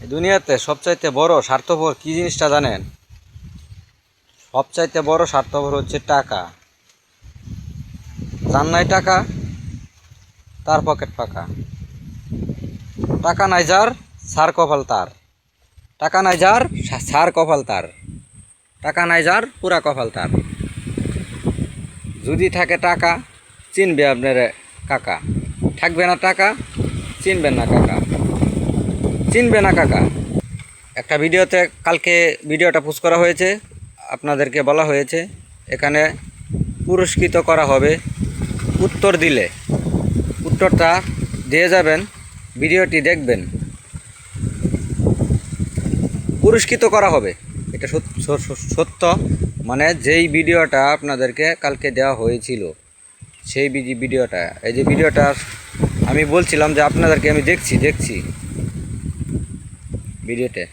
এই দুনিয়াতে সবচাইতে বড় স্বার্থপর কি জিনিসটা জানেন? সবচাইতে বড় স্বার্থপর হচ্ছে টাকা। যার নাই টাকা তার পকেট ফাঁকা। টাকা নাই যার সার কপাল তার। টাকা নাই যার সার কপাল তার। টাকা নাই যার পুরা কপাল তার। যদি থাকে টাকা চিনবে আপনার কাকা, থাকবে না টাকা চিনবেন না কাকা, চিনবে না কাকা। একটা ভিডিওতে কালকে ভিডিওটা পোস্ট করা হয়েছে, আপনাদেরকে বলা হয়েছে এখানে পুরস্কৃত করা হবে। উত্তর দিলে উত্তরটা দিয়ে যাবেন, ভিডিওটি দেখবেন, পুরস্কৃত করা হবে। এটা সত্য, মানে যেই ভিডিওটা আপনাদেরকে কালকে দেওয়া হয়েছিল সেই ভিডিওটা, এই যে ভিডিওটা আমি বলছিলাম যে আপনাদেরকে আমি দেখছি ভিডিওতে।